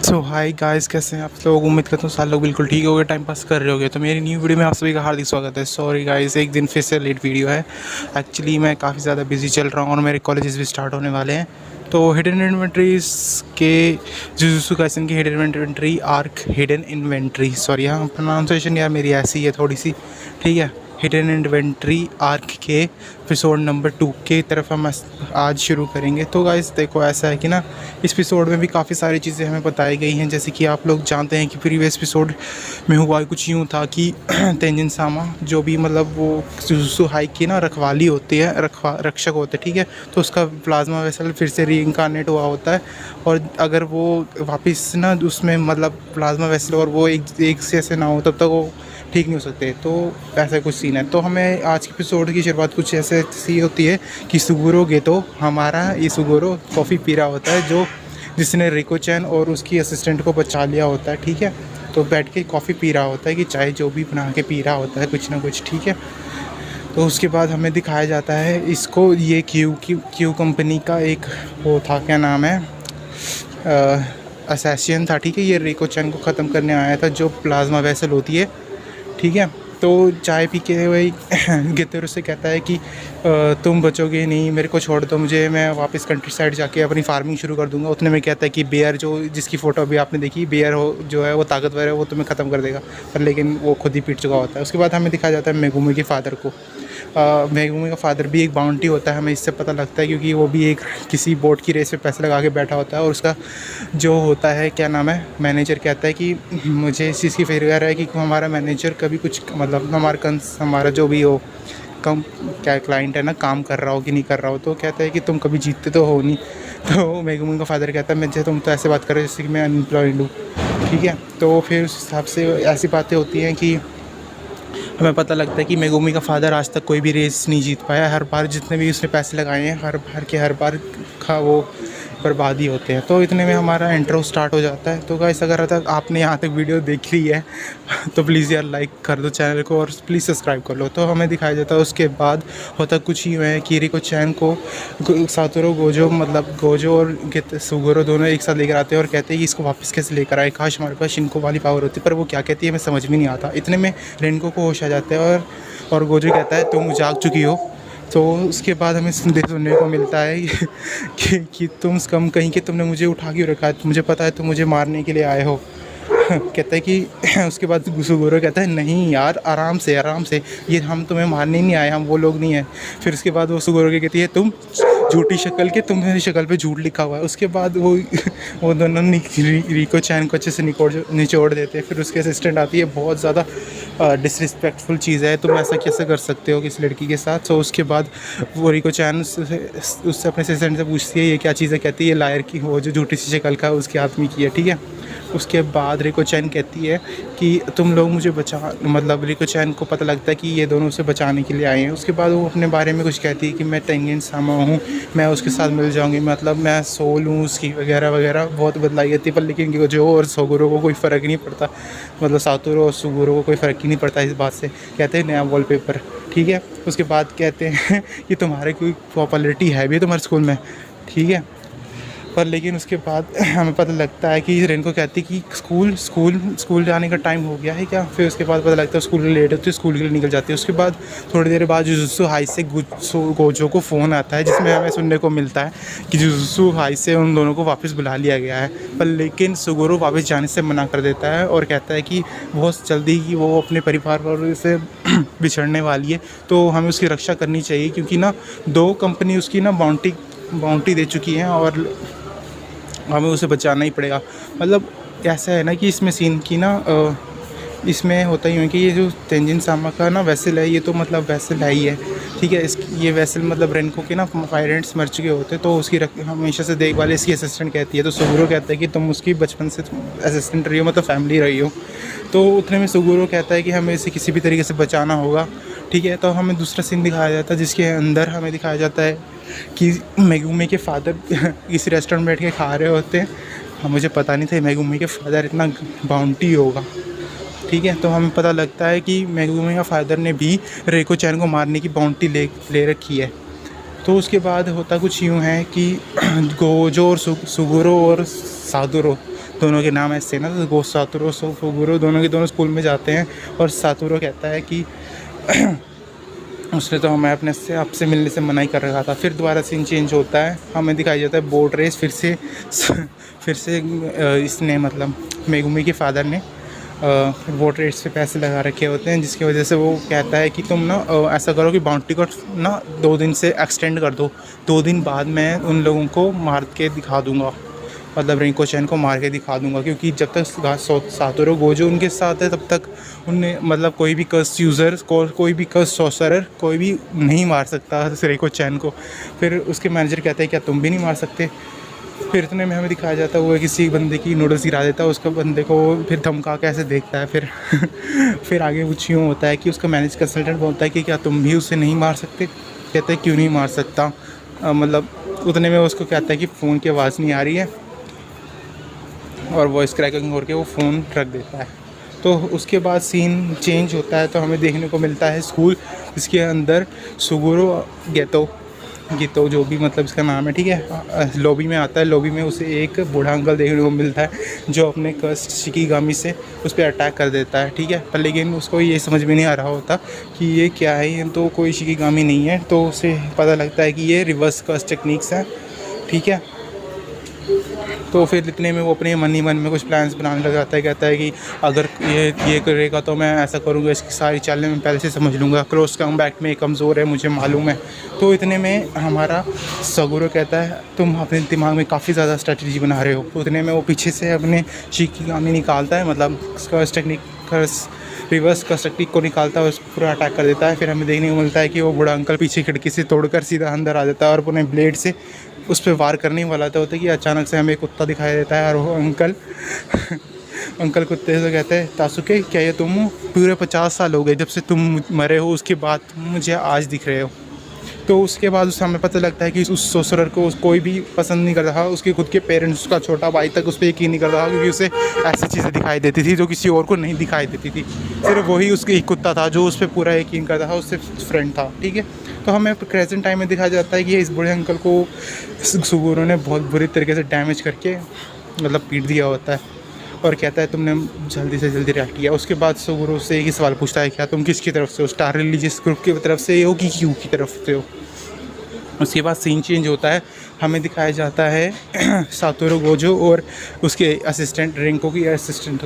सो hi guys, कैसे हैं आप लोग। उम्मीद करता हूँ सारे लोग बिल्कुल ठीक हो गए, टाइम पास कर रहे होगे। तो मेरी न्यू वीडियो में आप सभी का हार्दिक स्वागत है। सॉरी गाइस, एक दिन फिर से लेट वीडियो है। एक्चुअली मैं काफ़ी ज़्यादा बिजी चल रहा हूँ और मेरे कॉलेजेस भी स्टार्ट होने वाले हैं। तो हिडन इन्वेंट्रीज के जुजुत्सु काइसेन की hidden inventory arc hidden inventory, sorry हाँ प्रोनाउंसिएशन यार मेरी ऐसी है थोड़ी सी, ठीक है। हिडन इन्वेंट्री आर्क के एपिसोड नंबर 2 की तरफ हम आज शुरू करेंगे। तो गाइस देखो, ऐसा है कि ना इस एपिसोड में भी काफ़ी सारी चीज़ें हमें बताई गई हैं। जैसे कि आप लोग जानते हैं कि प्रीवियस एपिसोड में हुआ कुछ यूँ था कि तेंजिन सामा जो भी मतलब वो जुजुत्सु हाइक की ना रखवाली होती है, रक्षक होते हैं, ठीक है। तो उसका प्लाज्मा वेसल फिर से रीइंकारनेट हुआ होता है, और अगर वो वापस ना उसमें मतलब प्लाज्मा वेसल और वो एक से ऐसे ना हो तब तक वो ठीक नहीं हो सकते। तो ऐसा कुछ सीन है। तो हमें आज के एपिसोड की शुरुआत कुछ ऐसे सी होती है कि सुगुरो गेतो, हमारा ये सुगुरो कॉफ़ी पी रहा होता है, जो जिसने रिको चैन और उसकी असिस्टेंट को बचा लिया होता है, ठीक है। तो बैठ के कॉफ़ी पी रहा होता है कि चाय जो भी बना के पी रहा होता है कुछ ना कुछ, ठीक है। तो उसके बाद हमें दिखाया जाता है इसको, ये क्यू कंपनी का एक वो था, क्या नाम है, असैसियन था, ठीक है। ये रिको चैन को ख़त्म करने आया था, जो प्लाज्मा वेसल होती है, ठीक है। तो चाय पी के वही गेतोरो से कहता है कि तुम बचोगे नहीं, मेरे को छोड़ दो, मुझे मैं वापस कंट्री साइड जाके अपनी फार्मिंग शुरू कर दूंगा। उतने में कहता है कि बेयर, जो जिसकी फ़ोटो अभी आपने देखी, बेयर हो जो है वो ताकतवर है, वो तुम्हें ख़त्म कर देगा, पर लेकिन वो खुद ही पीट चुका होता है। उसके बाद हमें दिखाया जाता है मेगुमी के फादर को। मेगुमी का फादर भी एक बाउंटी होता है, हमें इससे पता लगता है, क्योंकि वो भी एक किसी बोट की रेस में पैसे लगा के बैठा होता है। और उसका जो होता है, क्या नाम है, मैनेजर कहता है कि मुझे इस चीज़ की फिक्र है कि हमारा मैनेजर कभी कुछ मतलब हमारा जो भी हो कम क्या क्लाइंट है ना, काम कर रहा हो कि नहीं कर रहा हो। तो कहता है कि तुम कभी जीतते तो हो नहीं। तो मेगुमी का फादर कहता है मुझे तुम तो ऐसे बात कर रहे हो जैसे कि मैं अनएम्प्लॉयड हूँ, ठीक है। तो फिर उस हिसाब से ऐसी बातें होती हैं कि हमें पता लगता है कि मेगुमी का फादर आज तक कोई भी रेस नहीं जीत पाया। हर बार जितने भी उसने पैसे लगाए हैं, हर बार का वो बर्बादी होते हैं। तो इतने में हमारा इंट्रो स्टार्ट हो जाता है। तो गाइस, अगर तक आपने यहाँ तक वीडियो देख ली है तो प्लीज़ यार लाइक कर दो चैनल को और प्लीज़ सब्सक्राइब कर लो। तो हमें दिखाया जाता है उसके बाद होता कुछ ही है कि रिको चैन को सातोरो गोजो, मतलब गोजो और सुगोरो दोनों एक साथ लेकर आते हैं और कहते हैं कि इसको वापस कैसे लेकर आए, काश हमारे पास शिनको वाली पावर होती। पर वो क्या कहती है हमें समझ में नहीं आता। इतने में रेनको को होश आ जाता है और गोजो कहता है तुम जाग चुकी हो। तो उसके बाद हमें सुनने को मिलता है कि तुम कम कहीं कि तुमने मुझे उठा क्यों रखा है, मुझे पता है तुम मुझे मारने के लिए आए हो। कहता है कि उसके बाद सुगोरो कहता है नहीं यार, आराम से आराम से, ये हम तुम्हें मारने नहीं आए, हम वो लोग नहीं हैं। फिर उसके बाद वो सुगोरो की कहती है तुम झूठी शक्ल के, तुम्हारी शक्ल पे झूठ लिखा हुआ है। उसके बाद वो दोनों रिको चैन को अच्छे से निचोड़ देते हैं। फिर उसके असिस्टेंट आती है, बहुत ज़्यादा डिसरिस्पेक्टफुल चीज़ है, तुम ऐसा कैसे कर सकते हो किसी लड़की के साथ। तो उसके बाद वो रिको चैन उससे अपने असिस्टेंट से पूछती है ये क्या चीज़ है। कहती है ये लायर की, वो जो झूठी सी शक्ल का उसके आदमी की है, ठीक है। उसके बाद रिको चैन कहती है कि तुम लोग मुझे मतलब रिको चैन को पता लगता है कि ये दोनों उसे बचाने के लिए आए हैं। उसके बाद वो अपने बारे में कुछ कहती है कि मैं तेंजिन सामा हूँ, मैं उसके साथ मिल जाऊँगी, मतलब मैं सोल हूँ उसकी, वगैरह वगैरह बहुत बदलाई जाती है। पर लेकिन गोजो और सुगोरो को कोई फ़र्क ही नहीं पड़ता, मतलब सातोरो और सुगोरो को कोई फ़र्क ही नहीं पड़ता इस बात से। कहते हैं नया वॉलपेपर, ठीक है। उसके बाद कहते हैं कि तुम्हारे कोई पॉपुलरिटी है भी तुम्हारे स्कूल में, ठीक है। पर लेकिन उसके बाद हमें पता लगता है कि रेनको कहती है कि स्कूल जाने का टाइम हो गया है क्या। फिर उसके बाद पता लगता है स्कूल के लिए लेट होती है, स्कूल के लिए निकल जाती है। उसके बाद थोड़ी देर बाद जुजुत्सु हाई से गोजो को फ़ोन आता है, जिसमें हमें सुनने को मिलता है कि जुजुत्सु हाई से उन दोनों को वापस बुला लिया गया है। पर लेकिन सुगोरो वापस जाने से मना कर देता है और कहता है कि बहुत जल्दी कि वो अपने परिवार वालों से बिछड़ने वाली है, तो हमें उसकी रक्षा करनी चाहिए, क्योंकि ना 2 कंपनी उसकी ना बाउंटी दे चुकी हैं और हमें उसे बचाना ही पड़ेगा। मतलब ऐसा है ना कि इसमें सीन की ना इसमें होता ही है कि ये जो तेंजिन सामा का ना वेसल है, ये तो मतलब वेसल है ही है, ठीक है। ये वेसल मतलब रेनको के ना पेरेंट्स मर चुके होते, तो उसकी हमेशा से देखभाल इसकी असिस्टेंट कहती है। तो सुगुरो कहता है कि तुम उसकी बचपन से असिस्टेंट रही हो, मतलब फैमिली रही हो। तो उतने में सुगुरो कहता है कि हमें इसे किसी भी तरीके से बचाना होगा, ठीक है। तो हमें दूसरा सीन दिखाया जाता है, जिसके अंदर हमें दिखाया जाता है कि मेगुमी के फादर किसी रेस्टोरेंट में बैठ के खा रहे होते हैं। मुझे पता नहीं था मेगुमी के फादर इतना बाउंटी होगा, ठीक है। तो हमें पता लगता है कि मेगुमी का फादर ने भी रेको चैन को मारने की बाउंटी ले रखी है। तो उसके बाद होता कुछ यूँ है कि गोजो और सुगुरो और सातोरो दोनों के नाम ऐसे ना, तो सातोरू सुगुरु दोनों के दोनों स्कूल में जाते हैं। और सातोरू कहता है कि उसने तो हमें अपने से आपसे मिलने से मना ही कर रखा था। फिर दोबारा सीन चेंज होता है, हमें दिखाई जाता है बोट रेस फिर से इसने मतलब मेगुमी के फादर ने बोट रेस पे पैसे लगा रखे होते हैं, जिसकी वजह से वो कहता है कि तुम ना ऐसा करो कि बाउंड्री को ना 2 दिन से एक्सटेंड कर दो, 2 दिन बाद मैं उन लोगों को मार के दिखा दूँगा, मतलब रिंको चैन को मार के दिखा दूंगा। क्योंकि जब तक सातोरू गोजो उनके साथ है तब तक उन्हें मतलब कोई भी कर्स यूज़र कोई भी कर्स सॉर्सरर कोई भी नहीं मार सकता रिंको चैन को। फिर उसके मैनेजर कहते हैं क्या तुम भी नहीं मार सकते। फिर इतने में हमें दिखाया जाता है वो किसी बंदे की नूडल्स गिरा देता है, उसका बंदे को फिर धमका के ऐसे देखता है। फिर फिर आगे कुछ यूँ होता है कि उसका मैनेज कंसल्टेंट बोलता है कि क्या तुम भी उसे नहीं मार सकते। कहते हैं क्यों नहीं मार सकता, मतलब उतने में उसको कहता है कि फ़ोन की आवाज़ नहीं आ रही है, और वॉइस क्रैकिंग करके वो फ़ोन रख देता है। तो उसके बाद सीन चेंज होता है, तो हमें देखने को मिलता है स्कूल, इसके अंदर सुगुरु गितो जो भी मतलब इसका नाम है, ठीक है, लॉबी में आता है। लॉबी में उसे एक बूढ़ा अंकल देखने को मिलता है जो अपने कर्स शिकिगामी से उस पर अटैक कर देता है, ठीक है। पर लेकिन उसको ये समझ में नहीं आ रहा होता कि ये क्या है, ये तो कोई शिकिगामी नहीं है। तो उसे पता लगता है कि ये रिवर्स कर्स टेक्निक्स हैं, ठीक है। तो फिर इतने में वो अपने मन ही मन में कुछ प्लान्स बनाने लग जाता है। कहता है कि अगर ये करेगा तो मैं ऐसा करूँगा, इसकी सारी चालें मैं पहले से समझ लूँगा, क्रॉस कमबैक में कमज़ोर है मुझे मालूम है। तो इतने में हमारा सगुरो कहता है तुम अपने दिमाग में काफ़ी ज़्यादा स्ट्रेटजी बना रहे हो। तो इतने में वो पीछे से अपने शिकिगामी निकालता है, मतलब curse technique reverse curse technique को निकालता है, उस पूरा अटैक कर देता है। फिर हमें देखने को मिलता है कि वो बूढ़ा अंकल पीछे खिड़की से तोड़कर सीधा अंदर आ जाता है और अपने ब्लेड से उस पर वार करने वाला था। होता है कि अचानक से हमें कुत्ता दिखाई देता है, और वो अंकल कुत्ते से कहते हैं तासुके क्या ये तुम हो? पूरे 50 साल हो गए जब से तुम मरे हो, उसके बाद तुम मुझे आज दिख रहे हो। तो उसके बाद उस हमें पता लगता है कि उस सोसरर को कोई भी पसंद नहीं कर रहा, उसके खुद के पेरेंट्स, उसका छोटा भाई तक उस पर यकीन नहीं कर रहा, क्योंकि उसे ऐसी चीज़ें दिखाई देती थी जो किसी और को नहीं दिखाई देती थी। सिर्फ वही उसके एक कुत्ता था जो उस पर पूरा यकीन करता था, उससे फ्रेंड था, ठीक है। तो हमें प्रेजेंट टाइम में दिखाया जाता है कि इस बूढ़े अंकल को सुगुरु ने बहुत बुरी तरीके से डैमेज करके मतलब पीट दिया होता है, और कहता है तुमने जल्दी से जल्दी रिएक्ट किया। उसके बाद सुगुरु से एक ही सवाल पूछता है क्या तुम किसकी तरफ से हो, स्टार रिलीजियस ग्रुप की तरफ से हो कि क्यू की तरफ से हो। उसके बाद सीन चेंज होता है, हमें दिखाया जाता है सातोरू गोजो और उसके असिस्टेंट रिंको की असिस्टेंट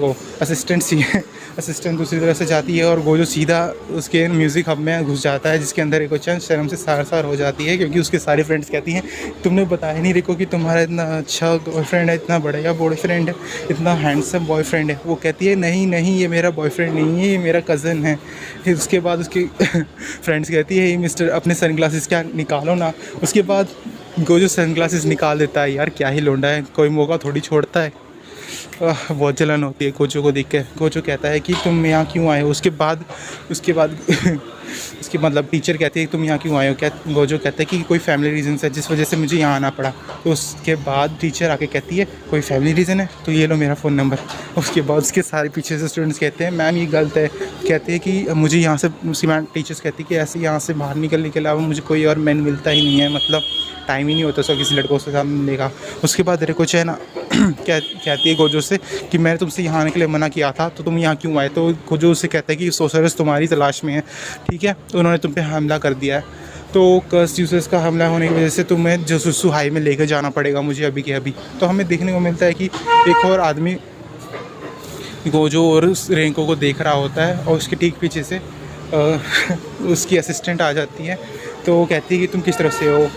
दूसरी तरफ से जाती है, और गोजो सीधा उसके म्यूज़िक हब में घुस जाता है, जिसके अंदर रिको चैन शर्म से सार हो जाती है, क्योंकि उसके सारे फ्रेंड्स कहती हैं तुमने बताया नहीं रिको कि तुम्हारा इतना अच्छा बॉयफ्रेंड है, इतना बढ़िया बॉयफ्रेंड है, इतना हैंडसम बॉयफ्रेंड है। वो कहती है नहीं ये मेरा बॉयफ्रेंड नहीं है, ये मेरा कज़न है। फिर उसके बाद उसकी फ्रेंड्स कहती है मिस्टर अपने सनग्लासेस क्या निकालो ना। उसके बाद गोजो सनग्लासेस निकाल देता है। यार क्या ही लोंडा है, कोई मौका थोड़ी छोड़ता है। बहुत जलन होती है गोजो को देख के। गोजो कहता है कि तुम यहाँ क्यों आए हो। उसके बाद उसकी मतलब टीचर कहती है तुम यहाँ क्यों आए हो। क्या गोजो कहता है कि कोई फैमिली रीज़न है जिस वजह से मुझे यहाँ आना पड़ा। तो उसके बाद टीचर आके कहती है कोई फैमिली रीज़न है तो ये लो मेरा फ़ोन नंबर। उसके बाद उसके सारे पीछे से स्टूडेंट्स कहते हैं मैम ये गलत है। कहते हैं कि मुझे यहाँ से उसकी मैम टीचर्स कहती है कि ऐसे यहाँ से बाहर निकलने के अलावा मुझे कोई और मैन मिलता ही नहीं है, मतलब टाइम ही नहीं होता सो किसी लड़कों से सामने मिलने का। उसके बाद रिको चैन कहती है गोजो से कि मैंने तुमसे यहाँ आने के लिए मना किया था तो तुम यहाँ क्यों आए। तो गोजो उससे कहता है कि सोसरस तुम्हारी तलाश में है, ठीक है, तो उन्होंने तुम पे हमला कर दिया है। तो कर्स यूजर्स का हमला होने की वजह से तुम्हें जसूसु हाई में लेकर जाना पड़ेगा मुझे अभी के अभी। तो हमें देखने को मिलता है कि एक और आदमी गोजो और रेंको को देख रहा होता है और उसके ठीक पीछे से उसकी असिस्टेंट आ जाती है। तो वो कहती है कि तुम किस तरफ से हो,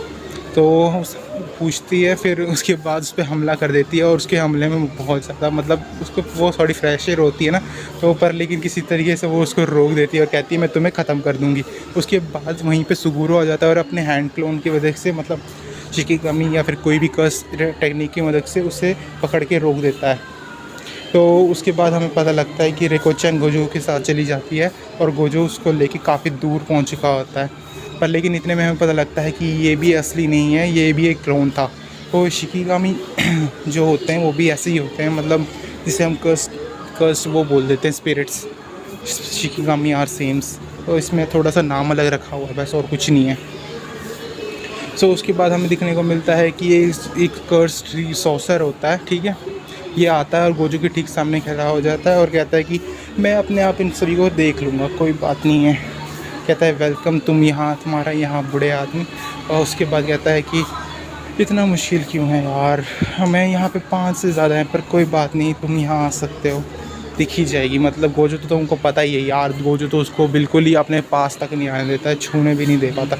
तो पूछती है, फिर उसके बाद उस पर हमला कर देती है। और उसके हमले में बहुत ज़्यादा मतलब उसको वो थोड़ी फ्रेशर होती है ना, तो पर लेकिन किसी तरीके से वो उसको रोक देती है और कहती है मैं तुम्हें ख़त्म कर दूँगी। उसके बाद वहीं पे सुगुरो आ जाता है और अपने हैंड क्लोन की वजह से मतलब शिकिगामी या फिर कोई भी कर्स टेक्निक की मदद से उसे पकड़ के रोक देता है। तो उसके बाद हमें पता लगता है कि रिको चैन गोजो के साथ चली जाती है और गोजो उसको लेके काफ़ी दूर पहुंच चुका होता है। पर लेकिन इतने में हमें पता लगता है कि ये भी असली नहीं है, ये भी एक क्लोन था। तो शिकिगामी जो होते हैं वो भी ऐसे ही होते हैं, मतलब जिसे हम कर्स्ट वो बोल देते हैं स्पिरिट्स। शिकिगामी are sems. तो इसमें थोड़ा सा नाम अलग रखा हुआ है बस, और कुछ नहीं है। सो उसके बाद हमें दिखने को मिलता है कि ये एक कर्स्ड सॉसर होता है, ठीक है। ये आता है और गोजो के ठीक सामने खड़ा हो जाता है और कहता है कि मैं अपने आप इन सभी को देख लूँगा, कोई बात नहीं है। कहता है वेलकम, तुम यहाँ, तुम्हारा यहाँ बूढ़े आदमी। और उसके बाद कहता है कि इतना मुश्किल क्यों है यार, हमें यहाँ पे 5 से ज़्यादा हैं, पर कोई बात नहीं, तुम यहाँ आ सकते हो, दिखी जाएगी। मतलब गोजो तो तुमको पता ही है यार, गोजो तो उसको बिल्कुल ही अपने पास तक नहीं आने देता है, छूने भी नहीं दे पाता।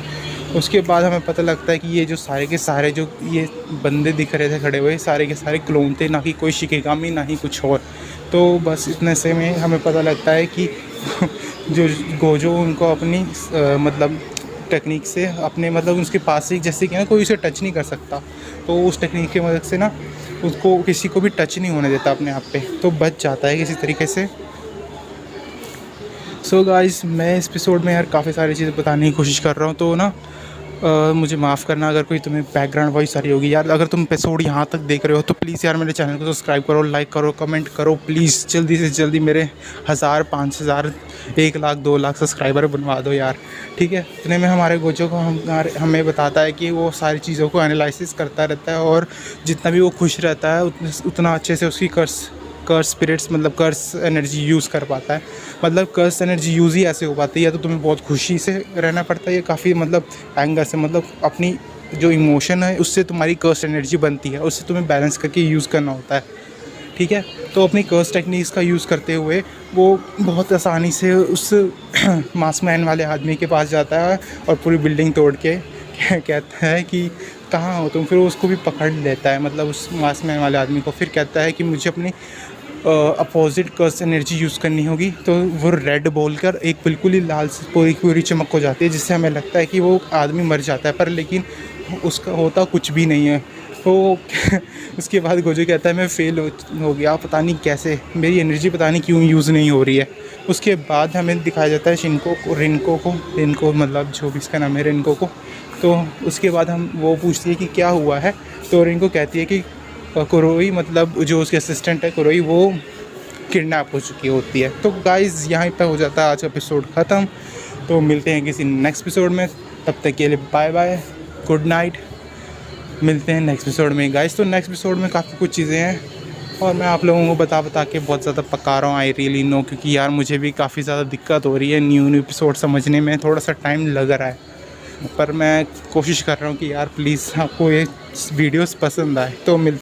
उसके बाद हमें पता लगता है कि ये जो सारे के सारे जो ये बंदे दिख रहे थे खड़े हुए, सारे के सारे क्लोन थे, ना कि कोई शिकिगामी ना ही कुछ और। तो बस इतने से में हमें पता लगता है कि जो गोजो उनको अपनी मतलब टेक्निक से अपने मतलब उसके पास से जैसे कि ना कोई उसे टच नहीं कर सकता, तो उस टेक्निक की मदद से ना उसको किसी को भी टच नहीं होने देता अपने आप पे, तो बच जाता है किसी तरीके से। सो गाइस, मैं इस एपिसोड में यार काफ़ी सारी चीज़ें बताने की कोशिश कर रहा हूँ, तो ना मुझे माफ़ करना अगर कोई तुम्हें बैकग्राउंड वॉइस आ रही होगी यार। अगर तुम एपिसोड यहाँ तक देख रहे हो तो प्लीज़ यार मेरे चैनल को सब्सक्राइब करो, लाइक करो, कमेंट करो प्लीज़। जल्दी से जल्दी मेरे 1000, 5000, 1 लाख, 2 लाख सब्सक्राइबर बनवा दो यार, ठीक है। इतने में हमारे गोजो को हमें बताता है कि वो सारी चीज़ों को एनालिसिस करता रहता है और जितना भी वो खुश रहता है उतना अच्छे से उसकी कर्स स्पिरिट्स मतलब कर्स एनर्जी यूज़ कर पाता है। मतलब कर्स एनर्जी यूज़ ही ऐसे हो पाती है, या तो तुम्हें बहुत खुशी से रहना पड़ता है, या काफ़ी मतलब एंगर से, मतलब अपनी जो इमोशन है उससे तुम्हारी कर्स एनर्जी बनती है, उससे तुम्हें बैलेंस करके यूज़ करना होता है, ठीक है। तो अपनी कर्स टेक्निक्स का यूज़ करते हुए वो बहुत आसानी से उस मास्कमैन वाले आदमी के पास जाता है और पूरी बिल्डिंग तोड़ के कहता है कि कहाँ हो तुम। फिर वो उसको भी पकड़ लेता है, मतलब उस मास्कमैन वाले आदमी को। फिर कहता है कि मुझे अपनी अपोजिट कर्स एनर्जी यूज़ करनी होगी, तो वो रेड बोलकर एक बिल्कुल ही लाल से पूरी चमक हो जाती है, जिससे हमें लगता है कि वो आदमी मर जाता है, पर लेकिन उसका होता कुछ भी नहीं है। तो उसके बाद गोजो कहता है मैं फ़ेल हो गया, पता नहीं कैसे, मेरी एनर्जी पता नहीं क्यों यूज़ नहीं हो रही है। उसके बाद हमें दिखाया जाता है रिनको मतलब जो भी इसका नाम है रिनको को। तो उसके बाद हम वो पूछती है कि क्या हुआ है, तो रिनको कहती है कि कुरोई मतलब जो उसके असिस्टेंट है कुरोई, वो किडनैप हो चुकी होती है। तो गाइज़ यहाँ पे हो जाता है आज का एपिसोड ख़त्म। तो मिलते हैं किसी नेक्स्ट एपिसोड में, तब तक के लिए बाय बाय, गुड नाइट। मिलते हैं नेक्स्ट एपिसोड में गाइज़। तो नेक्स्ट एपिसोड में काफ़ी कुछ चीज़ें हैं और मैं आप लोगों को बता के बहुत ज़्यादा पका रहा हूँ, आई रियली नो, क्योंकि यार मुझे भी काफ़ी ज़्यादा दिक्कत हो रही है न्यू एपिसोड समझने में, थोड़ा सा टाइम लग रहा है, पर मैं कोशिश कर रहा हूँ कि यार प्लीज़ आपको ये वीडियोस पसंद आए। तो मिलते